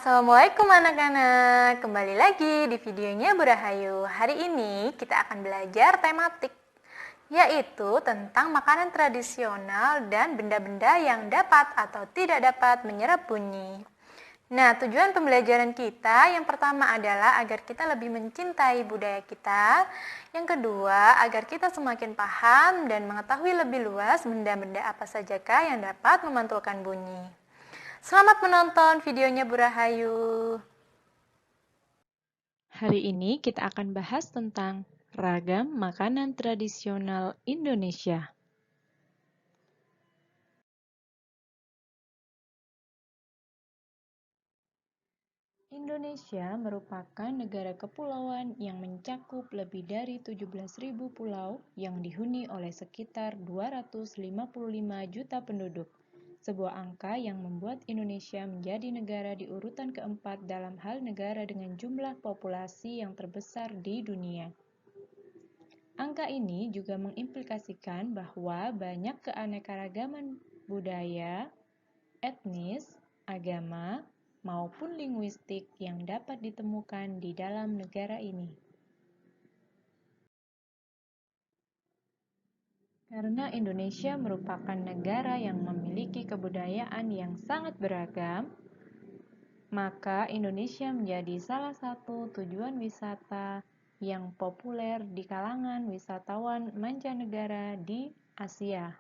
Assalamualaikum anak-anak, kembali lagi di videonya Bu Rahayu. Hari ini kita akan belajar tematik, yaitu tentang makanan tradisional dan benda-benda yang dapat atau tidak dapat menyerap bunyi. Nah, tujuan pembelajaran kita yang pertama adalah agar kita lebih mencintai budaya kita. Yang kedua, agar kita semakin paham dan mengetahui lebih luas benda-benda apa sajakah yang dapat memantulkan bunyi. Selamat menonton videonya Bu Rahayu. Hari ini kita akan bahas tentang ragam makanan tradisional Indonesia. Indonesia merupakan negara kepulauan yang mencakup lebih dari 17.000 pulau yang dihuni oleh sekitar 255 juta penduduk. Sebuah angka yang membuat Indonesia menjadi negara di urutan keempat dalam hal negara dengan jumlah populasi yang terbesar di dunia. Angka ini juga mengimplikasikan bahwa banyak keanekaragaman budaya, etnis, agama, maupun linguistik yang dapat ditemukan di dalam negara ini. Karena Indonesia merupakan negara yang memiliki kebudayaan yang sangat beragam, maka Indonesia menjadi salah satu tujuan wisata yang populer di kalangan wisatawan mancanegara di Asia.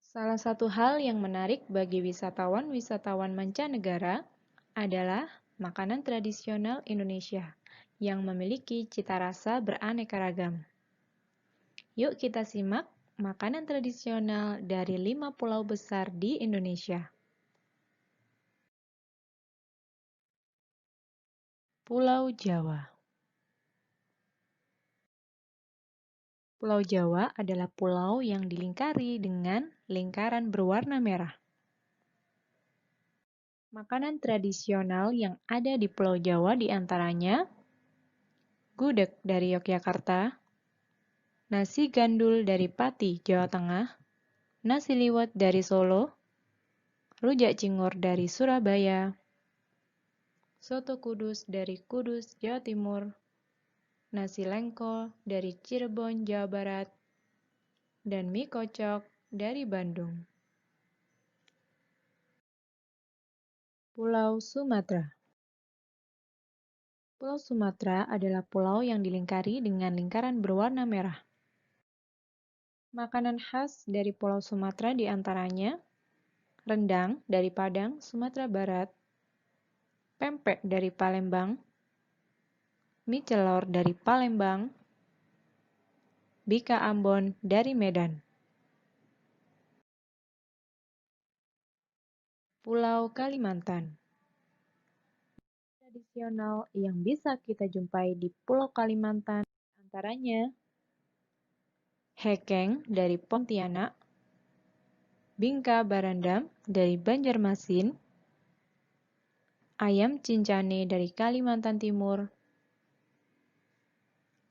Salah satu hal yang menarik bagi wisatawan-wisatawan mancanegara adalah makanan tradisional Indonesia yang memiliki cita rasa beraneka ragam. Yuk kita simak makanan tradisional dari 5 pulau besar di Indonesia. Pulau Jawa. Pulau Jawa adalah pulau yang dilingkari dengan lingkaran berwarna merah. Makanan tradisional yang ada di Pulau Jawa diantaranya gudeg dari Yogyakarta, nasi gandul dari Pati, Jawa Tengah, nasi liwet dari Solo, rujak cingur dari Surabaya, soto Kudus dari Kudus, Jawa Timur, nasi lengko dari Cirebon, Jawa Barat, dan mie kocok dari Bandung. Pulau Sumatera. Pulau Sumatera adalah pulau yang dilingkari dengan lingkaran berwarna merah. Makanan khas dari Pulau Sumatera diantaranya rendang dari Padang, Sumatera Barat, pempek dari Palembang, mie celor dari Palembang, bika Ambon dari Medan. Pulau Kalimantan. Tradisional yang bisa kita jumpai di Pulau Kalimantan antaranya hekeng dari Pontianak, bingka barandam dari Banjarmasin, ayam cincane dari Kalimantan Timur,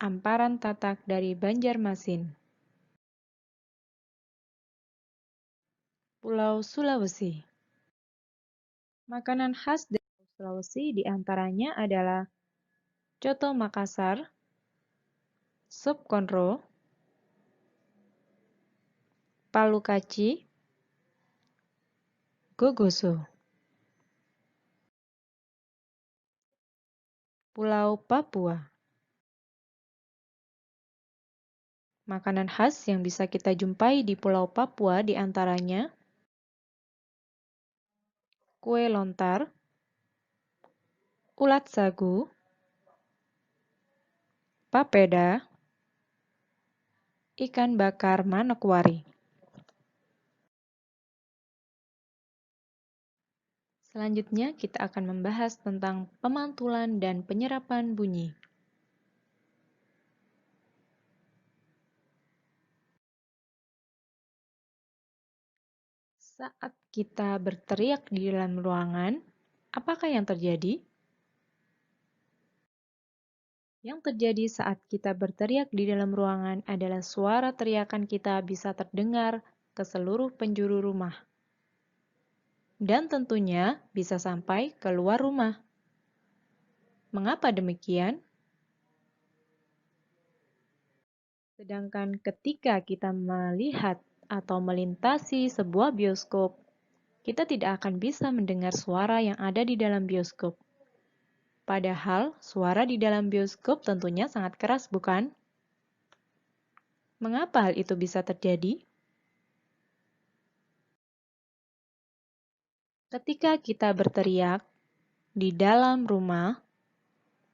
amparan tatak dari Banjarmasin. Pulau Sulawesi. Makanan khas dari Sulawesi diantaranya adalah coto Makassar, sup konro, palu kaci, gogoso. Pulau Papua. Makanan khas yang bisa kita jumpai di Pulau Papua diantaranya kue lontar, ulat sagu, papeda, ikan bakar manokwari. Selanjutnya kita akan membahas tentang pemantulan dan penyerapan bunyi. Saat kita berteriak di dalam ruangan, apakah yang terjadi? Yang terjadi saat kita berteriak di dalam ruangan adalah suara teriakan kita bisa terdengar ke seluruh penjuru rumah. dan tentunya bisa sampai keluar rumah. Mengapa demikian? Sedangkan ketika kita melihat atau melintasi sebuah bioskop, kita tidak akan bisa mendengar suara yang ada di dalam bioskop. Padahal suara di dalam bioskop tentunya sangat keras, bukan? Mengapa hal itu bisa terjadi? Ketika kita berteriak di dalam rumah,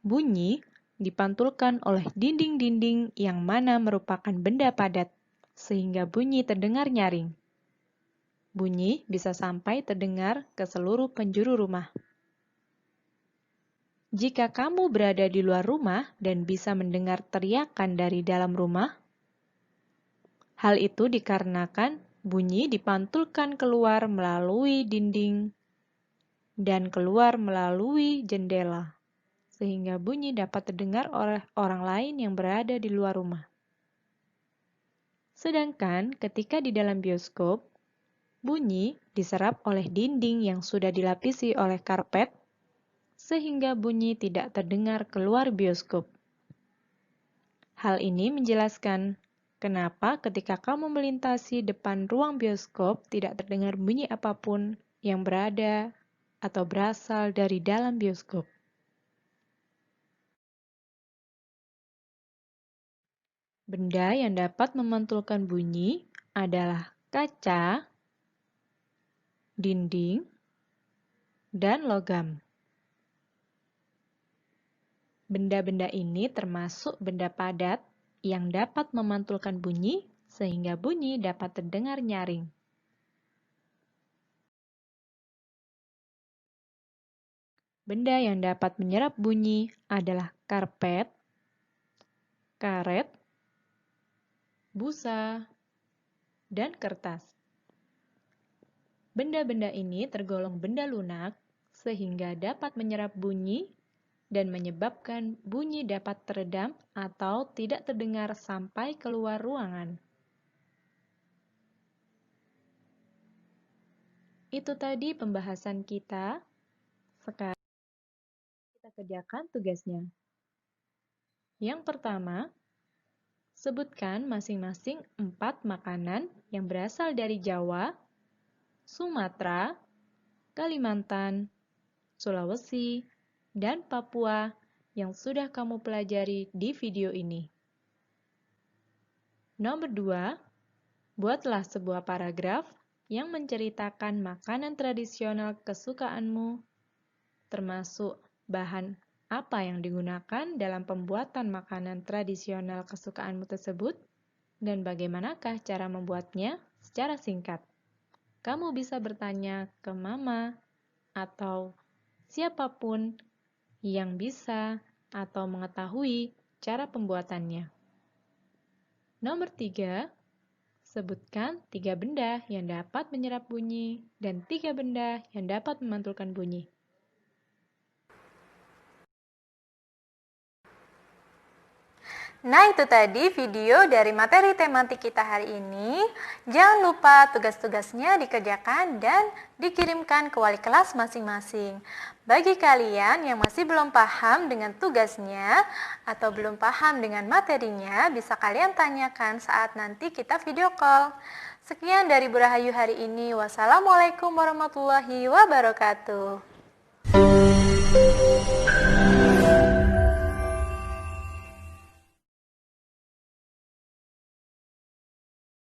bunyi dipantulkan oleh dinding-dinding yang mana merupakan benda padat, sehingga bunyi terdengar nyaring. Bunyi bisa sampai terdengar ke seluruh penjuru rumah. Jika kamu berada di luar rumah dan bisa mendengar teriakan dari dalam rumah, hal itu dikarenakan bunyi dipantulkan keluar melalui dinding dan keluar melalui jendela, sehingga bunyi dapat terdengar oleh orang lain yang berada di luar rumah. Sedangkan ketika di dalam bioskop, bunyi diserap oleh dinding yang sudah dilapisi oleh karpet, sehingga bunyi tidak terdengar keluar bioskop. Hal ini menjelaskan kenapa ketika kamu melintasi depan ruang bioskop tidak terdengar bunyi apapun yang berada atau berasal dari dalam bioskop. Benda yang dapat memantulkan bunyi adalah kaca, dinding, dan logam. Benda-benda ini termasuk benda padat yang dapat memantulkan bunyi sehingga bunyi dapat terdengar nyaring. Benda yang dapat menyerap bunyi adalah karpet, karet, busa, dan kertas. Benda-benda ini tergolong benda lunak sehingga dapat menyerap bunyi dan menyebabkan bunyi dapat teredam atau tidak terdengar sampai keluar ruangan. Itu tadi pembahasan kita. Sekarang kita kerjakan tugasnya. Yang pertama, sebutkan masing-masing 4 makanan yang berasal dari Jawa, Sumatera, Kalimantan, Sulawesi, dan Papua yang sudah kamu pelajari di video ini. Nomor 2, buatlah sebuah paragraf yang menceritakan makanan tradisional kesukaanmu, termasuk bahan apa yang digunakan dalam pembuatan makanan tradisional kesukaanmu tersebut, dan bagaimanakah cara membuatnya secara singkat. Kamu bisa bertanya ke mama atau siapapun yang bisa atau mengetahui cara pembuatannya. Nomor 3, sebutkan 3 benda yang dapat menyerap bunyi dan 3 benda yang dapat memantulkan bunyi. Nah, itu tadi video dari materi tematik kita hari ini. Jangan lupa tugas-tugasnya dikerjakan dan dikirimkan ke wali kelas masing-masing. Bagi kalian yang masih belum paham dengan tugasnya atau belum paham dengan materinya, bisa kalian tanyakan saat nanti kita video call. Sekian dari Bu Rahayu hari ini. Wassalamualaikum warahmatullahi wabarakatuh.